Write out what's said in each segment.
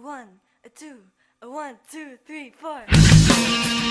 one, a two, a 1, 2, 3, 4.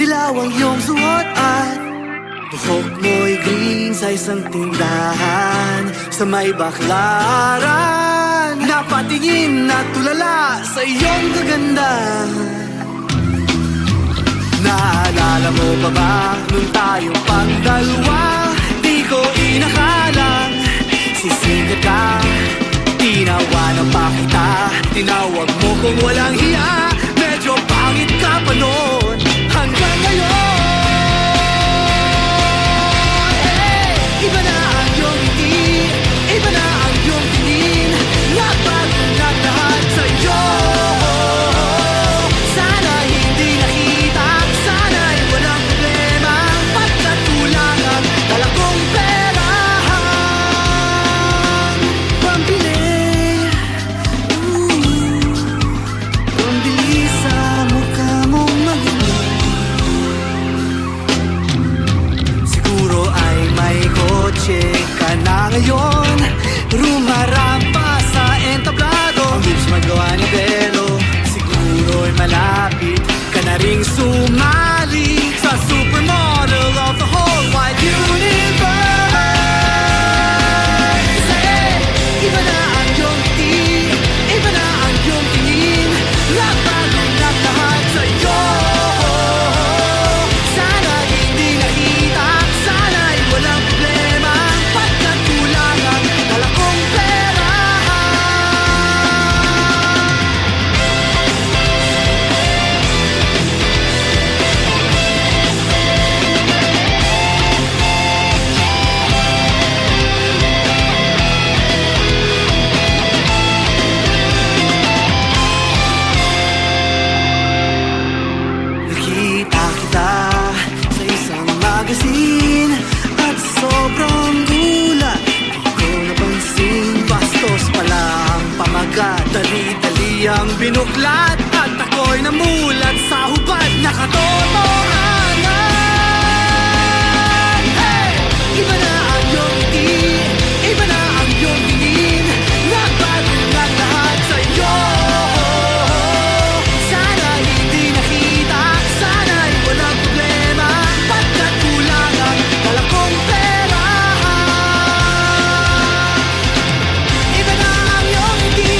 Dilaw ang iyong suot at buhok mo'y green sa isang tindahan sa may baklaran. Napatingin at tulala sa iyong kaganda. Naalala mo pa ba nung tayong pang-dalawa? Di ko Tinawag mo kung walang hiya, medyo pangit ka pa noon. Hanggang ngayon, hey! Iba na ang iyong ngiti, iba na ang iyong tingin. Nagbago na lahat sa'yo. Sana hindi nakita, sana'y walang problema. Pagkat kulang ang dala kong pera pambili, pambili sa mukha mong maganda. Siguro ay may kotse ka na ngayon, rumarampa sa entablado. Ang lips magawa ni Belo, siguro'y malapit ka na ring sumali sa supermodel of the whole wide universe. Hey! Iba na ang iyong ngiti, iba na ang iyong tingin. Nagbago na lahat sa'yo. Sana hindi nakita, sana'y walang problema. Pagkat kulang ang dala kong pera. Nakita kita sa isang magazine at sobrang gulat. Di ko napansin, bastos pala ang pamagat. Dali-dali ang binuklat at ako'y namulat sa hubad na katotohanan. Hey! Iba na ang iyong ngiti, iba na ang iyong tingin. Nagbago na lahat sa'yo. Sana hindi nakita, sana'y walang problema. Pagkat kulang ang dala kong pera. Iba na ang iyong ngiti,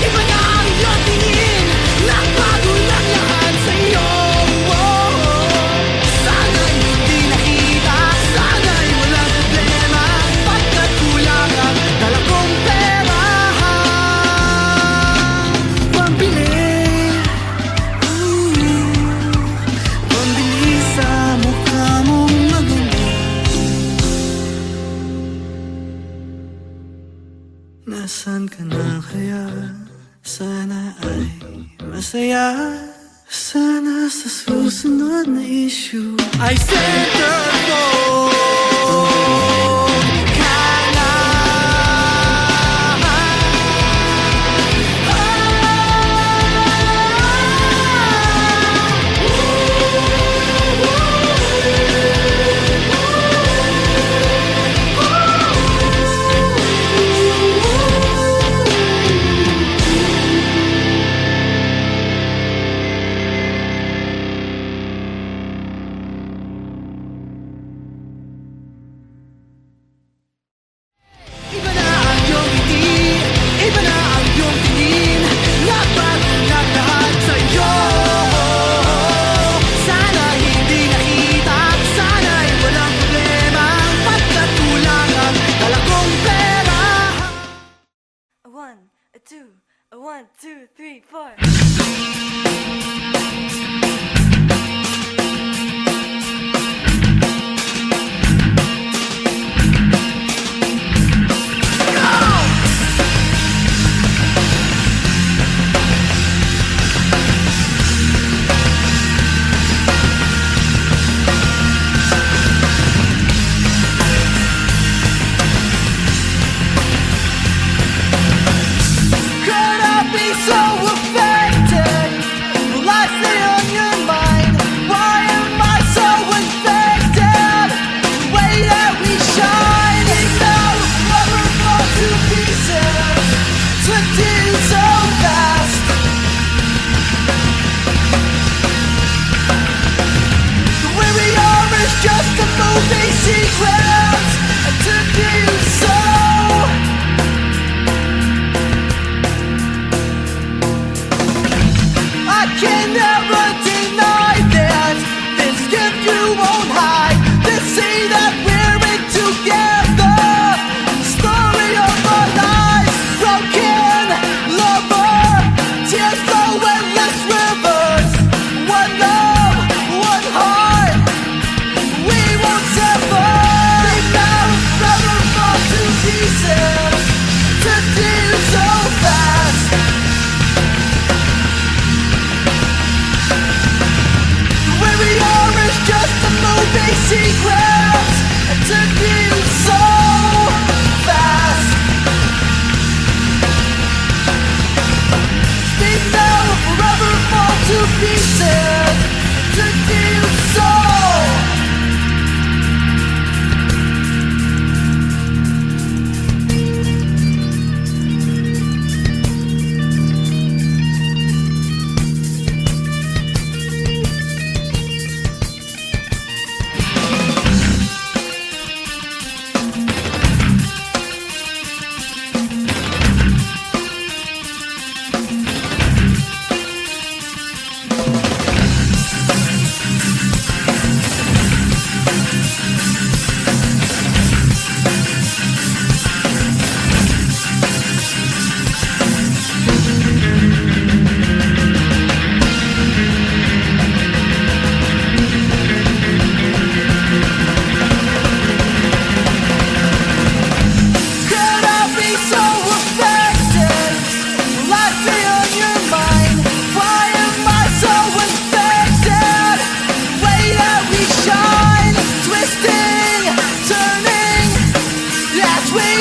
iba na ang iyong tingin. Nagbago na lahat sa'yo. Sana hindi nakita, sana'y walang problema. Pagkat kulang ang dala kong pera pambili, pambili sa mukha mong maganda. Nasaan ka na kaya? Sana ay masaya. Sana sa susunod na issue ay centerfold ka na. Iba na ang iyong ngiti, iba na ang iyong tingin. Nagbago na lahat sa'yo. Sana hindi nakita, sana'y walang problema. Pagkat kulang ang dala kong pera. A one, a two, a 1, 2, 3, 4. Could I be so affected? Will I stay on your mind?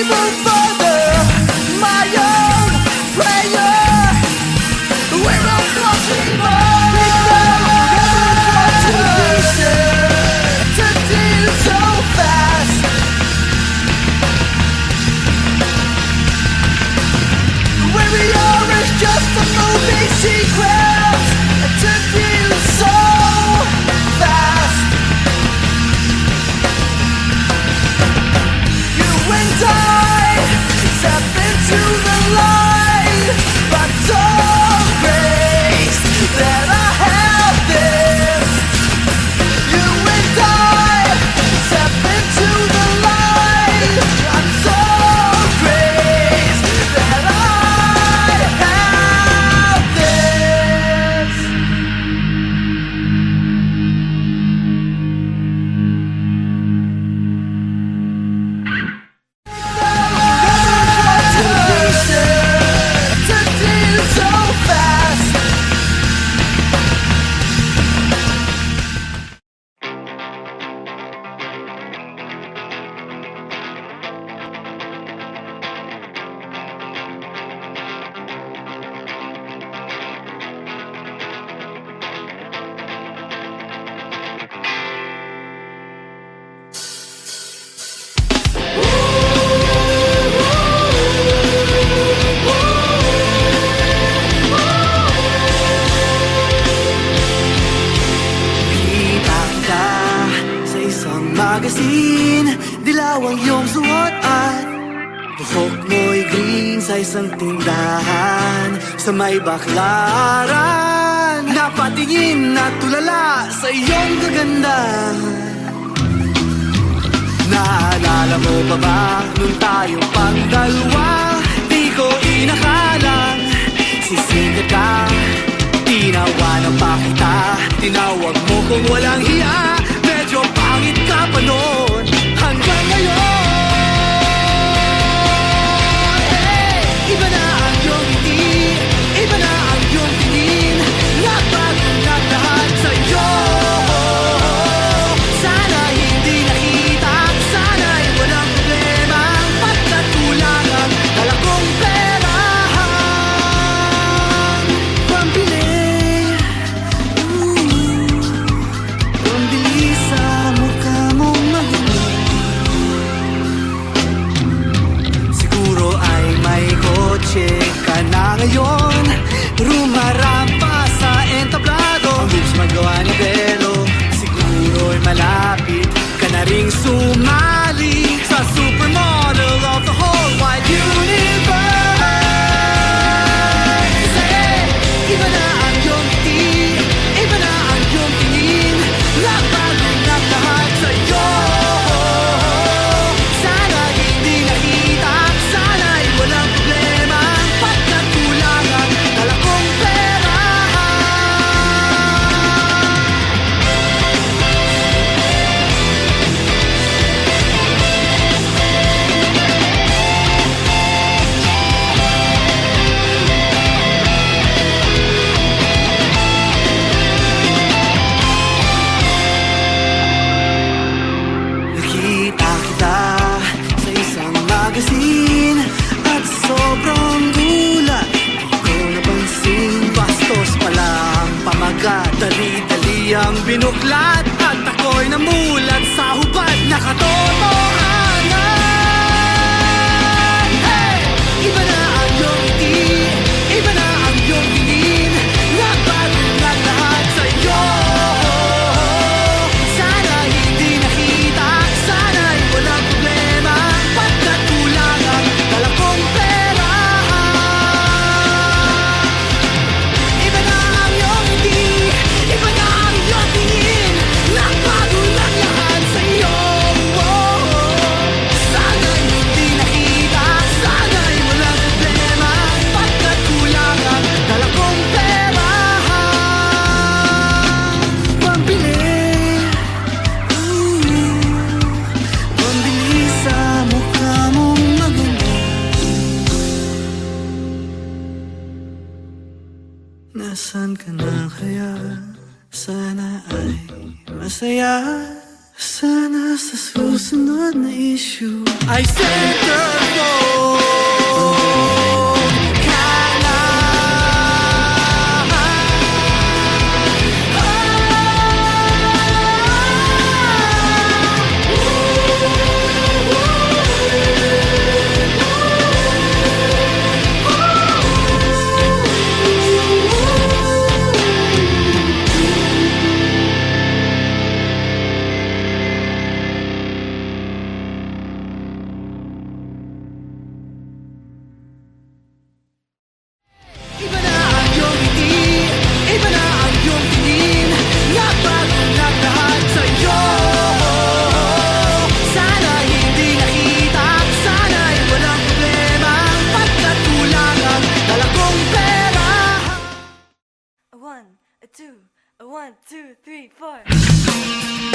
move further. My own prayer. We're all crossing to deal so fast. Where we are is just a movie sequence to deal so fast. You and I step into the light, but don't grace that I have this. You and I step into the light. I'm so grateful that I have this. To deal so fast. Kita ka sa isang magazine, dilaw ang iyong suot at buhok mo'y green sa isang tindahan sa may baklaran. Napatingin at tulala sa iyong kagandahan. Naalala mo pa ba nung tayo pang dalawa? Di ko inakalang sisikat ka. Tinawanan pa kita, tinawag mo kung walang hiya. Medyo pangit ka pa noon hanggang ngayon. Hey! Iba na ang iyong ngiti, iba na ang iyong tingin. Nagbago ng lahat sa'yo. Sana hindi nakita, sana'y walang problema. Pagkat kulang ang dala kong pera. Pambili, pambili sa mukha mong maganda. Siguro ay may kotse ka na ngayon. Rumarampa sa entablado. Ang bilis magawa ni Belo. Siguro ay malapit ka na ring sumali sa supermodel of the whole wide universe. Hey! Iba na ang iyong ngiti, iba na ang iyong tingin. Nagbago ng lahat sa'yo. Sana hindi nakita, sana'y walang problema. Pagkat kulang ang dala kong pera. Nakita kita sa isang magazine at sobrang gulat. Di ko napansin, bastos pala ang pamagat. Dali-dali ang binuklat at ako'y namulat sa hubad na katotohanan. Hey! Iba na ang iyong ngiti, iba na ang iyong tingin. Nagbago ng lahat sa'yo. Sana hindi nakita, sana'y walang problema. Pagkat kulang ang dala kong pera. Iba na ang iyong ngiti, iba na ang iyong tingin. Nagbago ng lahat sa'yo. Sana'y hindi nakita, sana'y walang problema. Pagkat kulang ang dala kong pera. Pambili, pambili sa mukha mong maganda. Nasaan ka na kaya? Sana ay masaya. Sana sa susunod na issue ay center 2, 3, 4.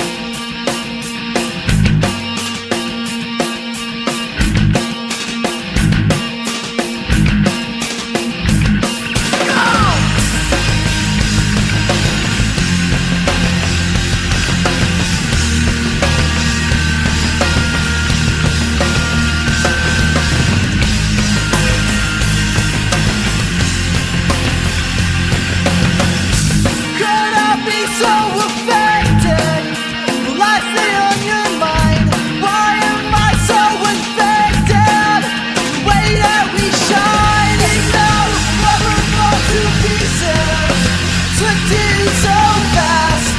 Could I be so affected? Will I stay on your mind? Why am I so infected? The way that we shine, ain't no rubber fall to pieces. Slipped in so fast.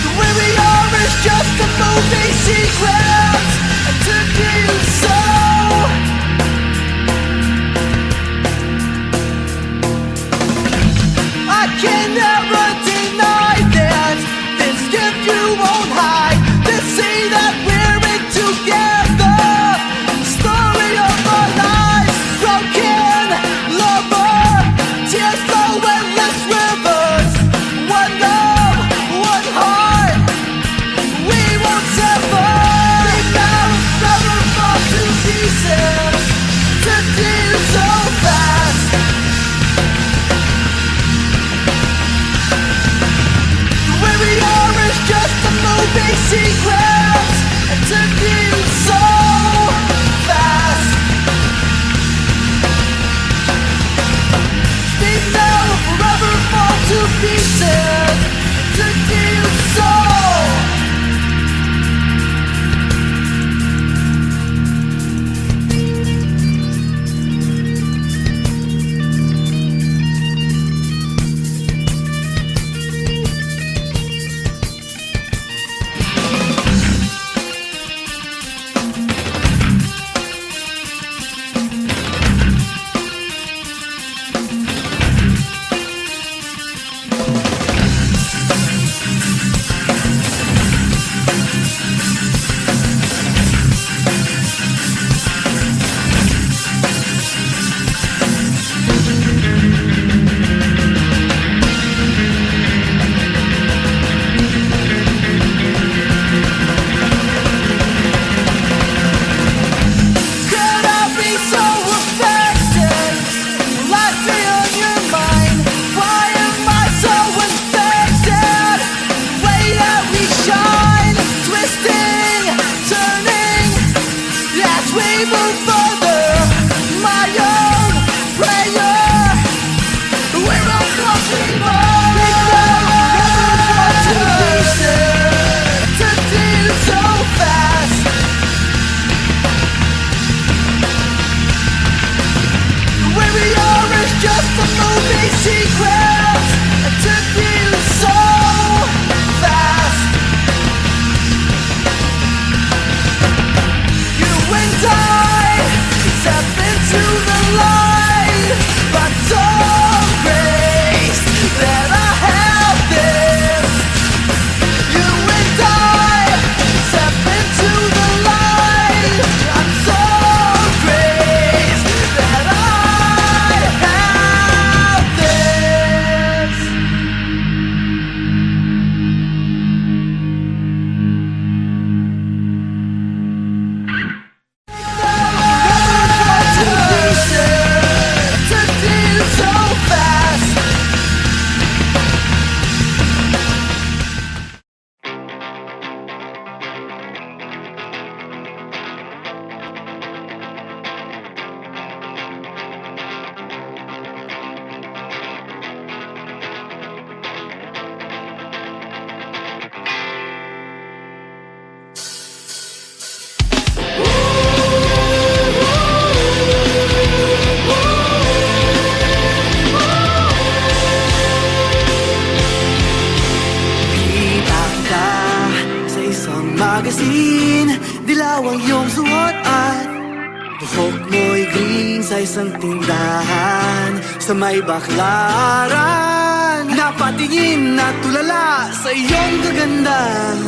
The way we are is just a movie sequence. I took you so. I can never deny that this gift you won't hide. This see that we're in together. Story of our lives, broken lover, tears flow endless rivers. One love, one heart, we won't sever. We never fall to pieces. Took you so fast. Where we are is just a movie sequence. It took you so fast. Speak now or forever fall to pieces. It took you so. Could I be so affected? Will I stay on your mind? Why am I so infected? The way that we shine, twisting, turning, as we move further. My own prayer, we're all crossing over. We never fall to pieces. Took you so fast. Where we are is just a movie sequence. It took you so fast. You and I step into the light. But so grace that I have this. You and I step into the light. I'm so grateful that I have this. Took you so fast. Kita ka sa isang magazine. Dilaw ang iyong suot at buhok mo'y green sa isang tindahan sa may baklaran. Napatingin at tulala sa iyong kagandahan.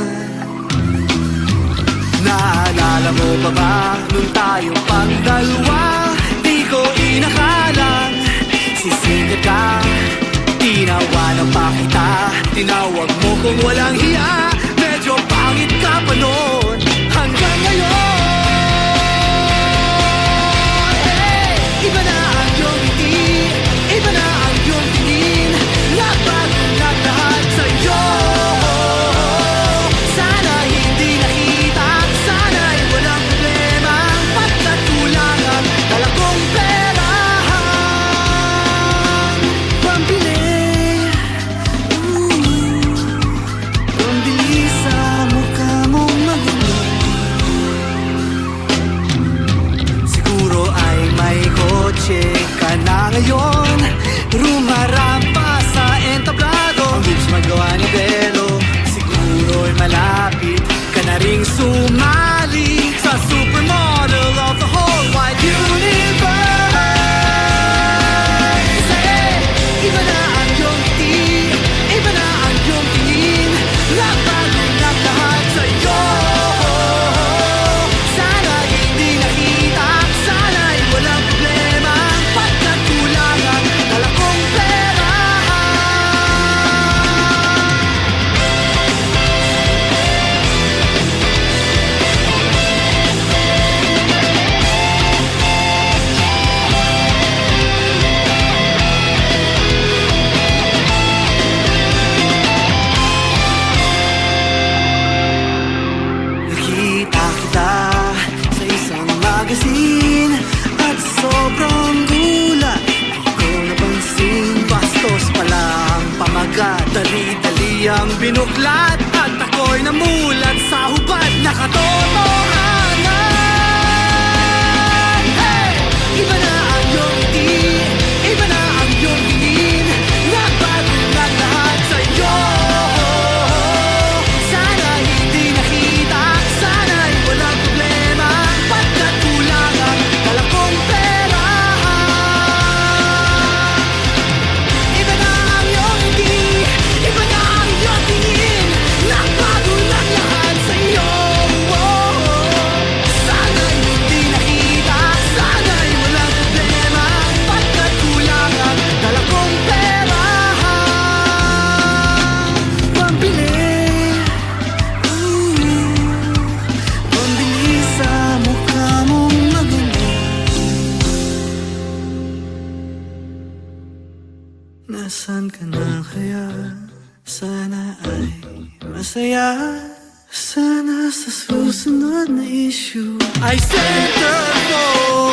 Naalala mo pa ba nung tayong pagdalawa? Di ko inakalang nagsisikat ka. Tinawanan pa kita, tinawag mo kung walang hiya. Medyo pangit ka pa noon, hanggang ngayon. Hey! Iba na ang iyong ngiti, iba na ang iyong tingin. Nagbago na lahat sa'yo. Sana hindi nakita, sana'y walang problema. Pagkat kulang ang dala kong pera. Pambili, pambili sa mukha mong magulo. Siguro ay may kotse ka na ngayon. Rumarampa sa entablado. Ang bilis magawa ni Belo. Siguro'y malapit ka na ring sumali sa supermodel of the whole wide universe. Hey! Iba na ang iyong ngiti, iba na ang iyong tingin. Nagbago na lahat sa'yo. Sana hindi nakita, sana'y walang problema. Pagkat kulang ang dala kong pera. Nakita kita sa isang magazine at sobrang gulat. Di ko napansin, bastos pala ang pamagat. Dali-dali ang binuklat at ako'y namulat sa hubad. Nakatotohanan. Hey! Iba na ang iyong ngiti, iba na ang iyong tingin. Nagbago na lahat sa'yo. Sana hindi nakita, sana'y walang problema. Pagkat kulang ang dala kong pera. Iba na ang iyong ngiti, iba na ang iyong tingin. Nagbago na lahat sa'yo. Sana'y hindi nakita, sana'y walang problema. Pagkat kulang ang dala kong pera. Pambili, pambili sa mukha mong magulo. Nasaan ka na kaya? Sana ay masaya. Sana sa susunod na issue ay center for